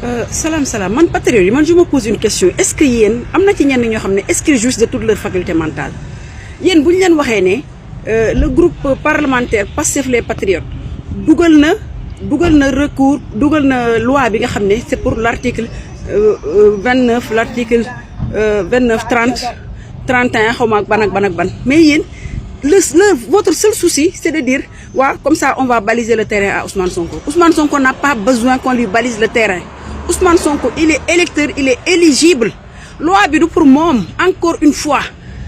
Salam salam man patriote man je me pose une question est-ce que yéen am na ci ñenn ñoo xam ne est-ce qu'ils jouissent de toute leur faculté mentale yéen bu ñu leen waxee ne le groupe parlementaire Pastef les patriotes dugal na recours dugal na loi bi nga xam ne c'est pour l'article 29 l'article 29 30 31 xaw ma ak ban mais yéen votre seul souci c'est de dire comme ça on va baliser le terrain à Ousmane Sonko. Ousmane Sonko n'a pas besoin qu'on lui balise le terrain. Ousmane Sonko il est électeur, il est éligible. Loi bi du pour moom encore une fois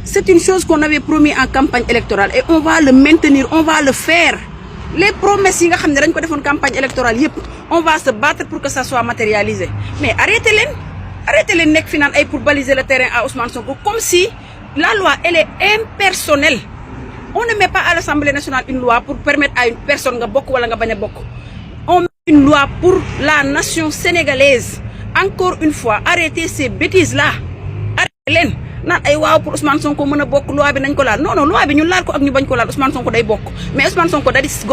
c'est une chose qu'on avait promis en campagne électorale et on va le maintenir, on va le faire. Les promesses yi nga xam ne dañ ko defoon campagne électorale yépp on va se battre pour que ça soit matérialisé. Mais arrêtez leen nekk fi naan ay pour baliser le terrain à Ousmane Sonko comme si la loi elle est impersonnelle. On ne met pas à l'Assemblée nationale une loi pour permettre à une personne nga bokk wala nga bañ a bokk. On met une loi pour la nation sénégalaise. Encore une fois, arrêtez ces bêtises-là. Arrêtez leen naan ay pour Ousmane Sonko mën a bokk loi bi nañ ko laal. Non, loi bi ñu laal ko ak ñu bañ ko laal Ousmane Sonko day bokk. Mais Ousmane Sonko da dis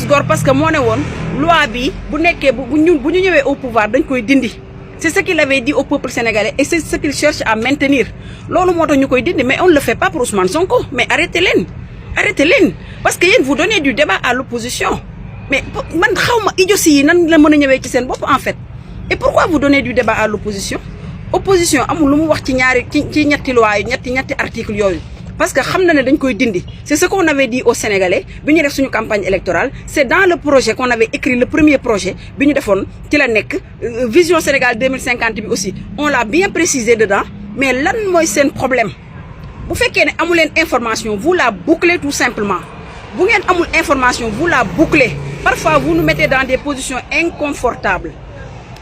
gor parce que moo ne woon loi bi bu nekkee bu ñu ñëwee au pouvoir dañ koy dindi. C'est ce qu'il avait dit au peuple sénégalais et c'est ce qu'il cherche à maintenir. Loolu moo tax ñu koy dindi mais on ne le fait pas pour Ousmane Sonko. Mais arrêtez leen parce que yéen vous donnez du débat à l'opposition. Mais man xawma idiotie yi nan la mën a ñëwee ci seen bopp en fait. Et pourquoi vous donnez du débat à l'opposition? Opposition amul lu mu wax ci ñetti loi yi ñetti article yooyu. Parce que xam na ne dañ koy dindi. C'est ce qu'on avait dit aux Sénégalais bi ñu def suñu campagne électorale. C'est dans le projet qu'on avait écrit, le premier projet bi ñu defoon ci la nekk Vision Sénégal 2050 bi aussi on l'a bien précisé dedans. Mais lan mooy seen problème bu fekkee ne amu leen information vous la bouclez tout simplement. Bu ngeen amul information vous la bouclez. Parfois vous nous mettez dans des positions inconfortables.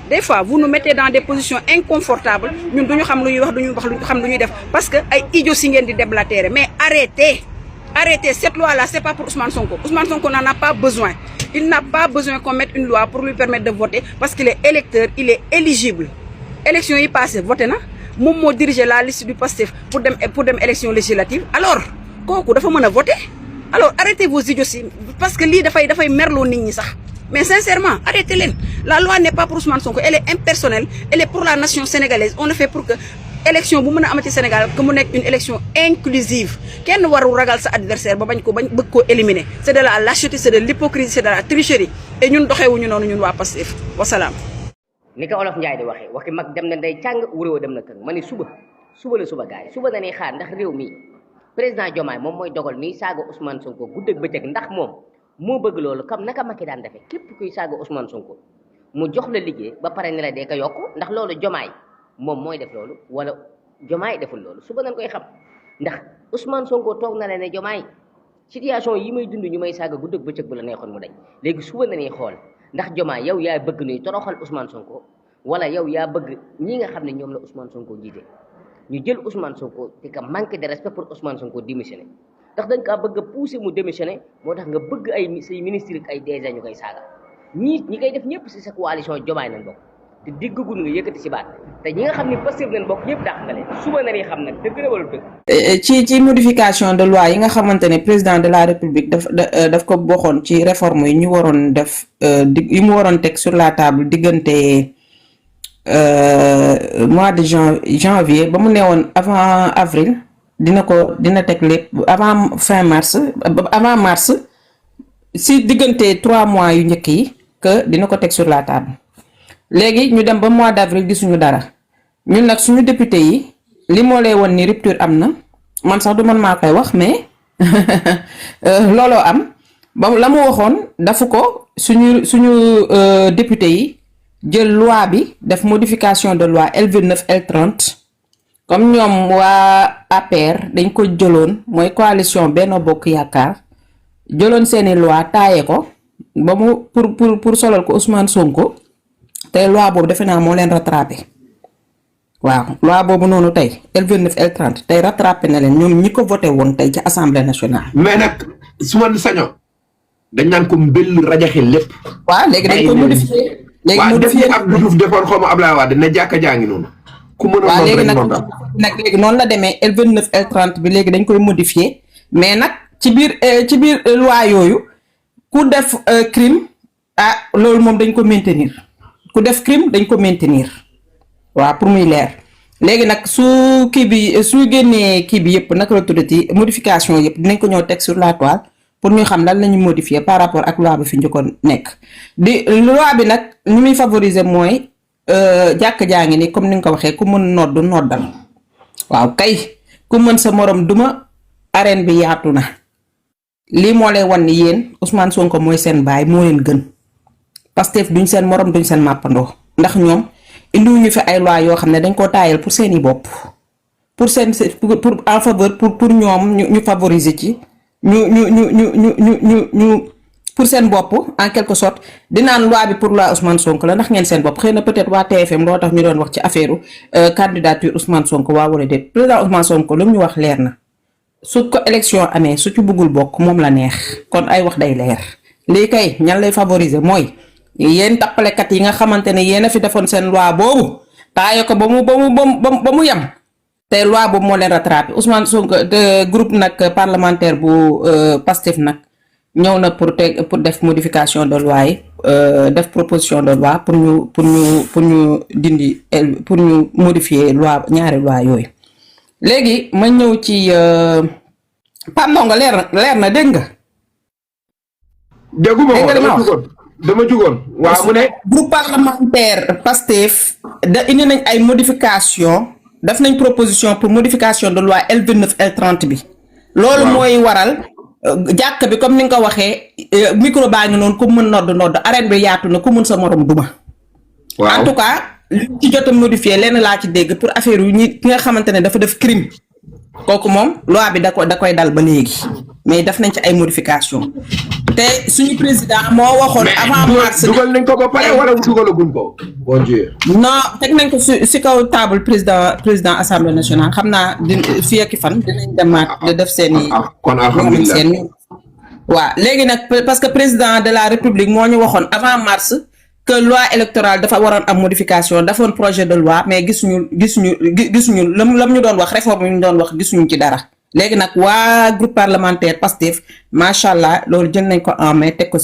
Des fois vous nous mettez dans des positions inconfortables ñun duñu xam lu ñuy wax duñu xam lu ñuy def parce que ay idiots ngeen di déblatérer. Mais arrêtez cette loi là c'est pas pour Ousmane Sonko. Ousmane Sonko n'en a pas besoin. Il n'a pas besoin qu'on mette une loi pour lui permettre de voter parce qu'il est électeur, il est éligible. Élection yi passé voté na moom moo diriger la liste du Pastef pour dem élection législative. Alors kooku dafa mën a voter. Alors arrêtez vos idioties parce que lii dafay merloo nit ñi sax. Mais sincèrement, arrêtez leen. La loi n'est pas pour Ousmane Sonko, elle est impersonnelle, elle est pour la nation sénégalaise. On le fait pour que élection bu mën a amati Sénégal que mu nekk une élection inclusive. Kenn warul ragal sa adversaire ba bëgg koo éliminer. C'est de la lâcheté, c'est de l'hypocrisie, c'est de la tricherie. Et ñun doxewuñu noonu ñun waa Pastef. Wasalaam. Ni ko Olof Njaay di waxi mag dem na day càng wuréwo dem na kër ma ne suba la gars yi suba dañuy xaar ndax réew mi président Diomaye moom mooy dogal nii saaga Ousmane Sonko guddeeg bëccëg ndax moom moo bëgg loolu comme naka Macky daan defee képp kuy saaga Ousmane Sonko mu jox la liggéey ba pare ne la dee ko yokk ndax loolu Diomaye moom mooy def loolu wala Diomaye deful loolu suba nañ koy xam ndax Ousmane Sonko toog na la ne Diomaye situation yi may dund ñu may saaga guddeeg bëccëg bu la neexoon mu dañ léegi suba nañuy xool ndax Diomaye yow yaa bëgg nuy toroxal Ousmane Sonko wala yow yaa bëgg ñi nga xam ne ñoom la Ousmane Sonko jiite ñu jël Ousmane Sonko te ka manque de respect pour Ousmane Sonko démissionné ndax dañ kaa bëgg a pousser mu démissionné moo tax nga bëgg ay say ministre ak ay DG ñu koy saaga ñi koy def ñëpp si sa coalition Diomaye nañ bokk te diggagun nga yëkkati si baat te ñi nga xam ne Pastef nañ bokk ñëpp dàq nga leen suba na ni xam nag dëgg la wala dëgg. ci modification de loi yi nga xamante ne président de la république daf ko bokkoon ci réforme yi ñu waroon def yi mu waroon teg sur la table diggante mois de janvier ba mu newoon avant avril. dina teg lépp avant mars si diggante 3 mois yu njëkk yi que dina ko teg sur la table léegi ñu dem ba mois d'avril gisuñu dara ñun nag suñu député yi li moo lay woon ni rupture am na man sax du man maa koy wax mais looloo am ba la mu waxoon dafu ko suñu député yi jël loi bi def modification de loi L29 L30 comme ñoom waa APR dañ ko jëloon mooy coalition Benno Bokk Yaakaar jëloon seeni loi taaye ko ba mu pour solal ko Ousmane Sonko tey loi boobu defe naa moo leen rattrapé waaw loi boobu noonu tey L29 L30 tey rattrapé na leen ñoom ñi ko voté woon tey ci assemblée nationale. mais nag su ma sañoon dañ naan ko mbëll rajaxe lépp. waaw léegi dañ ko modifié. léegi modifié waaw Abdou Diouf defoon xaw ma Abdoulaye Wade ne jàkka jaa ngi noonu. waaw léegi nag léegi noonu la demee L29 L30 bi léegi dañ koy modifier mais nag ci biir loi yooyu ku def crime loolu moom dañ ko maintenir ku def crime dañ ko maintenir waaw pour muy leer léegi nag su kii bi su génnee kii bi yëpp naka la tuddati modification yëpp dinañ ko ñëw teg sur la toile pour ñu xam lan la ñu modifier par rapport ak loi bi fi njëkkoon nekk di loi bi nag ni muy favoriser mooy jàkk jaa ngi ni comme ni nga ko waxee ku mën noddal waaw kay ku mën sa morom duma arène bi yaatu na lii moo lay wan ni yéen Ousmane Sonko mooy seen baay moo leen gën Pastef duñ seen morom duñ seen màppandoo ndax ñoom indiwuñu fi ay loi yoo xam ne dañ koo taayal pour seeni bopp pour seen pour en faveur pour ñoom ñu favoriser ci ñu pour seen bopp en quelque sorte dinaan loi bi pour loi Ousmane Sonko la ndax ngeen seen bopp xëy na peut-être waa TFM loo tax ñu doon wax ci affaire candidature Ousmane Sonko waa wala déet président Ousmane Sonko lu mu ñu wax leer na su ko élection amee su ci bëggul bokk moom la neex kon ay wax day leer lii kay ñan lay favoriser mooy yéen tappalekat yi nga xamante ne yéen a fi defoon seen loi boobu taaye ko ba mu yem te loi boobu moo leen rattrapé Ousmane Sonko de groupe nag parlementaire bu Pastef nag ñëw na pour def modification de loi yi def proposition de loi pour ñu dindi pour ñu modifier loi ñaari loi yooyu léegi ma ñëw ci Pape Ndongo leer na dégg nga. dégguma ko dama jugoon waaw mu ne. groupe parlementaire Pastef da indi nañ ay modification def nañ proposition pour modification de loi L29 L30 bi. loolu mooy waral jàkk bi comme ni nga ko waxee micro baa ngi noonu ku mën nodd arène bi yaatu na ku mën sa morom duma. en tout cas li ci jot a modifié lenn laa ci dégg pour affaire yu ñi ki nga xamante ne dafa def crime kooku moom loi bi da koy dal ba léegi mais def nañ ci ay modification te suñu président moo waxoon avant mars dugal nañ ko ba pare wala dugalaguñ ko. bon Dieu. non teg nañ ko si kaw table président assemblée nationale xam naa fii ak fan dinañ demaat de def seen i. kon alhamdulilah waaw léegi nag parce que président de la république moo ñu waxoon avant mars que loi électorale dafa waroon am modification dafoon projet de loi mais gisuñu lam ñu doon wax réforme yu ñu doon wax gisuñu ci dara. léegi nag waa groupe parlementaire Pastef macha allah loolu jël nañ ko en main teg ko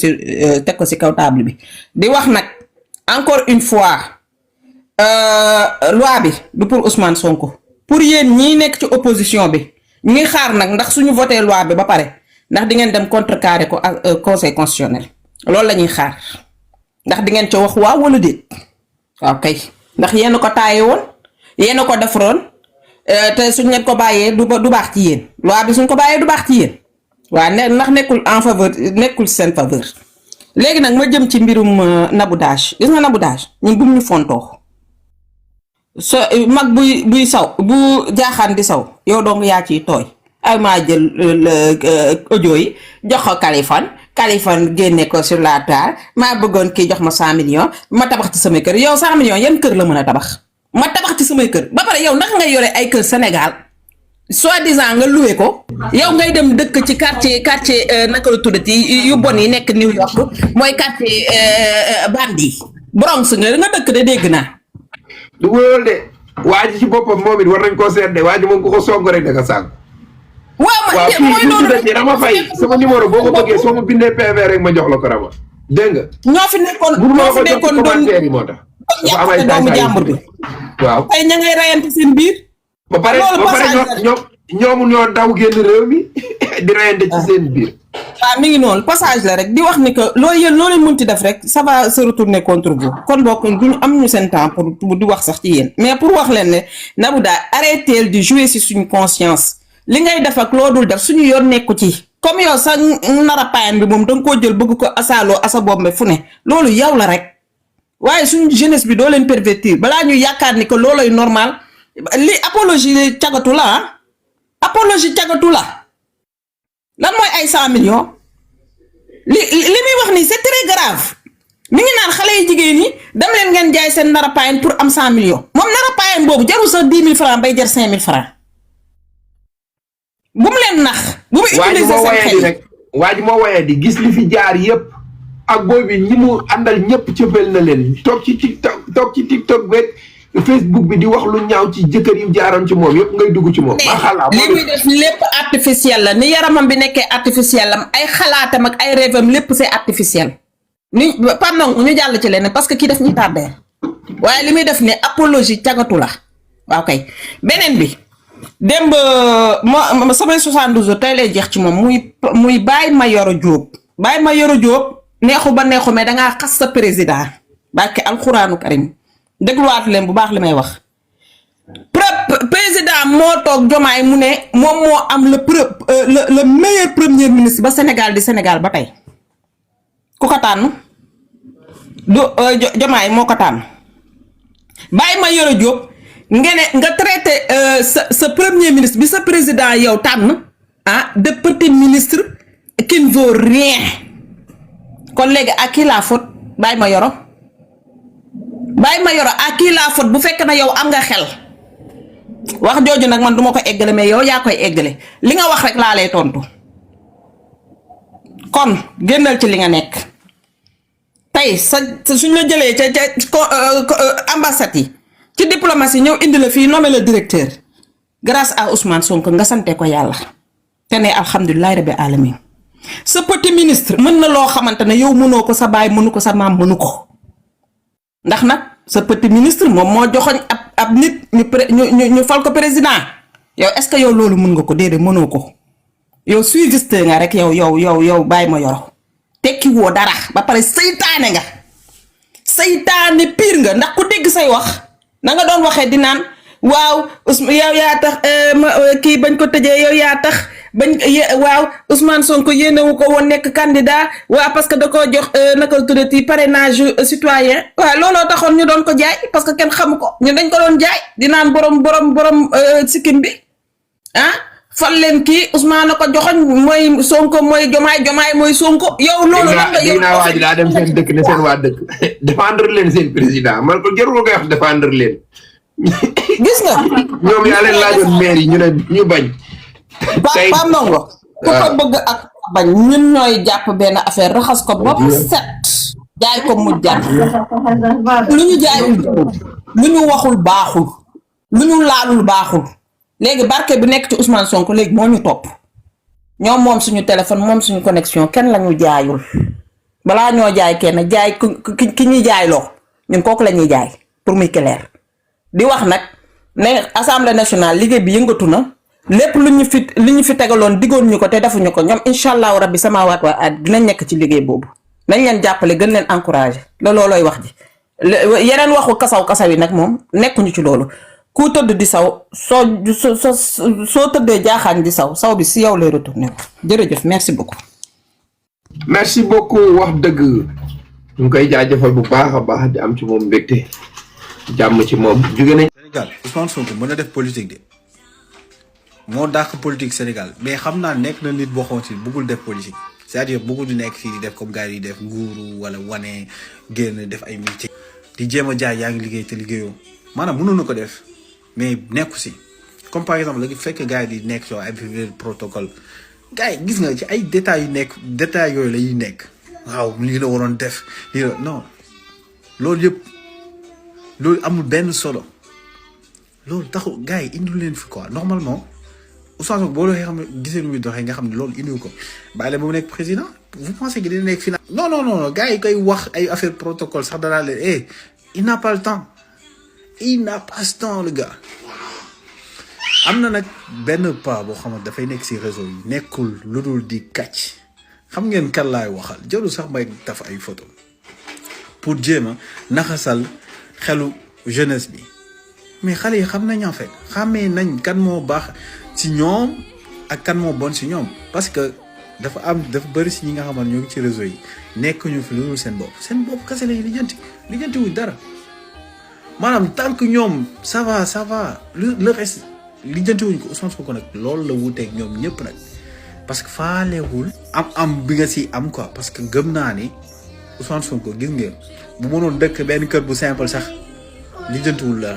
si kaw table bi di wax nag encore une fois loi bi du pour Ousmane Sonko pour yéen ñii nekk ci opposition bi ñu ngi xaar nag ndax suñu voté loi bi ba pare ndax di ngeen dem contrecarrer ko ak conseil constitutionnel loolu la ñuy xaar ndax di ngeen ca wax waaw wala déet waaw kay ndax yéen ko taaye woon yéen ko defaroon. te suñ leen ko bàyyee du baax ci yéen loi bi suñ ko bàyyee du baax ci yéen waaw ndax nekkul en faveur nekkul seen faveur léegi nag ma jëm ci mbirum Nabou Dash gis nga Nabou Dash ñun bu mu ñu fontoo so mag buy saw bu jaaxaan di saw yow dong yaa ciy tooy ay maa jël audio yi jox ko Kaliphone génne ko sur la table maa bëggoon kii jox ma 100 millions ma tabax ci sama kër yow 100 millions yan kër la mën a tabax ma tabax ci samay kër ba pare yow ndax nga yore ay kër Sénégal soi-disant nga loué ko yow ngay dem dëkk ci quartier naka la tuddati yu bon yi nekk New York mooy quartier bandi Bronx nga dëkk de dégg naa. du wóor de waa ji ci boppam moom it war nañ koo seet de waa ji moom ku ko song rek da nga sànq. waaw mooy loolu rek Rama Faye sama numéro boo ko bëggee soo ma bindee PV rek ma jox la ko Rama dégg nga. ñoo fi nekkoon doon moo tax. dafa am ay doomu jàmbur bi. waaw ay ña ngay rayante seen biir. ba pare ñoo daw génn réew mi di rayante ci seen biir. waaw mi ngi noonu passage la rek di wax ni que loolu yéen loo leen mënti def rek ça va se retourner contre vous kon bokk duñu am ñu seen temps pour di wax sax ci yéen mais pour wax leen ne Nabou Dash arrêteel di jouer si suñu conscience li ngay def ak loo dul def suñu yoon nekku ci comme yow sa nara payan bi moom danga koo jël bëgg ko asaaloo asa bombe fu ne loolu yow la rek waaye suñu jeunesse bi doo leen pervertir balaa ñu yaakaar ni que looloy normal li apologie cagatu la apologie cagatu la lan mooy ay 100 millions li muy wax nii c'est très grave mi ngi naan xale yi jigéen ñi dem leen ngeen jaay seen narapayen pour am 100 millions moom narapayen boobu jarul sax 10 000 francs bay jar 5 000 francs bu mu leen nax bu mu utiliser seen xel rek waa ji moo woyee di gis li fi jaar yëpp ak booy bi ñi mu àndal ñëpp cëppal na leen toog ci TikTok beeg Facebook bi di wax lu ñaaw ci jëkkër yu jaaroon ci moom yëpp ngay dugg ci moom. li muy def lépp artificiel la ni yaramam bi nekkee artificiel am ay xalaatam ak ay rêvam lépp c'est artificiel ni Pape Ndong ñu jàll ci leneen parce que kii def ñu tardé waaye li muy def ne apologie cagatu la waaw kay beneen bi démb ma samay 72 heures tey lay jeex ci moom muy Baye Mayoro Diop Baye Mayoro Diop neexu ba neexu mais dangaa xas sa président barke alxuraanu karim dégluwaat leen bu baax li may wax président moo toog Diomaye mu ne moom moo am le meilleur premier ministre ba Sénégal di Sénégal ba tey ku ko tànn du Diomaye moo ko tànn Baye Mayoro Diop nga traité sa premier ministre bi sa président yow tànn de petit ministre qui ne vaut rien kon léegi à qui la faute Baye Mayoro à qui la faute bu fekk na yow am nga xel wax jooju nag man duma ko eggale mais yow yaa koy eggale li nga wax rek laa lay tontu kon génnal ci li nga nekk tey suñ la jëlee ca ambassade yi ci diplomatie ñëw indi la fii nommé le directeur grâce à Ousmane Sonko nga sante ko yàlla te ne alhamdulilah rabbi alamin sa petit ministre mën na loo xamante ne yow mënoo ko sa baay mënu ko sa maam mënu ko ndax nag sa petit ministre moom moo joxoñ ab nit ñu fal ko président yow est-ce que yow loolu mën nga ko déedéet mënoo ko yow suiviste nga rek yow Baye Mayoro tekki woo dara ba pare saytaane nga saytaane pire nga ndax ku dégg say wax na nga doon waxee di naan waaw yow yaa tax kii bañ ko tëjee yow yaa tax waaw Ousmane Sonko yéenewu ko woon nekk candidat waaw parce que da koo jox naka tuddati parrainage citoyen waaw looloo taxoon ñu doon ko jaay parce que kenn xamu ko ñu dañ ko doon jaay di naan borom sikkim bi fal leen kii Ousmane ko joxoñ mooy Sonko mooy Jomaay mooy Sonko yow loolu lan nga yow waa ji daa dem seen dëkk ne seen waa dëkk défendre leen seen président man ko jarul nga wax défendre leen gis nga ñoom yaa leen laajoon maire yi ñu ne ñu bañ Pape Ndongo ku ko bëgg ak bañ ñun ñooy jàpp benn affaire raxas ko ba mu set jaay ko mu jar lu ñu jaayul lu ñu waxul baaxul lu ñu laalul baaxul léegi barke bi nekk ci Ousmane Sonko léegi moo ñu topp ñoom moom suñu téléphone moom suñu connexion kenn la ñu jaayul balaa ñoo jaay kenn jaay ki ñuy jaayloo ñun kooku la ñuy jaay pour muy clair di wax nag ne assemblée nationale liggéey bi yëngatu na lépp lu ñu fi tegaloon diggoon ñu ko te defuñu ko ñoom incha allahu rabbi sama waat waa dinañ nekk ci liggéey boobu nañ leen jàppale gën leen encouragé loolooy wax ji yeneen waxu kasaw yi nag moom nekkuñu ci loolu ku tëdd di saw soo tëddee jaaxaan di saw bi si yow lay retourné ko jërëjëf merci beaucoup wax dëgg ñu ngi koy jaajëfal bu baax a baax di am ci moom mbégte jàmm ci moom jóge nañ Sénégal Ousmane Sonko mën a def politique de moo dàq politique Sénégal mais xam naa nekk na nit boo xamante ni bëggul def politique c'est-à-dire bëggul di nekk fii di def comme gars yi def nguuru wala wane génn def ay meeting di jéem a jaay yaa ngi liggéey te liggéeyoo maanaam mënoon na ko def mais nekku si comme par exemple la fekk gars yi di nekk soo ay protocole gars yi gis nga ci ay détails yooyu la ñuy nekk waaw lii la waroon def lii la non loolu yëpp loolu amul benn solo loolu taxu gars yi indi leen fi quoi normalement Ousmane Sonko boo doxee xam ne gisee nu muy doxee nga xam ne loolu indiwu ko bàyyi la ba mu nekk président vous pensez que dina nekk final non gars yi koy wax ay affaire protocole sax danaa leen il n'a pas le temps le gars am na nag benn pas boo xamante dafay nekk si réseau yi nekkul lu dul di kàcc xam ngeen kan laay waxal jarul sax may def ay photo pour jéem a naxasal xelu jeunesse bi mais xale yi xam nañ en fait xamee nañ kan moo baax si ñoom ak kan moo bon si ñoom parce que dafa bëri si ñi nga xamante ñoo ngi ci réseau yi nekk ñu fi lu dul seen bopp kese lañuy lijjanti wuñ dara maanaam tant que ñoom ça va le reste lijjanti wuñ ko Ousmane Sonko nag loolu la wuteeg ñoom ñëpp nag parce que faalewul am bi nga si am quoi parce que gëm naa ni Ousmane Sonko gis ngeen bu mënoon dëkk benn kër bu simple sax lijjantiwul la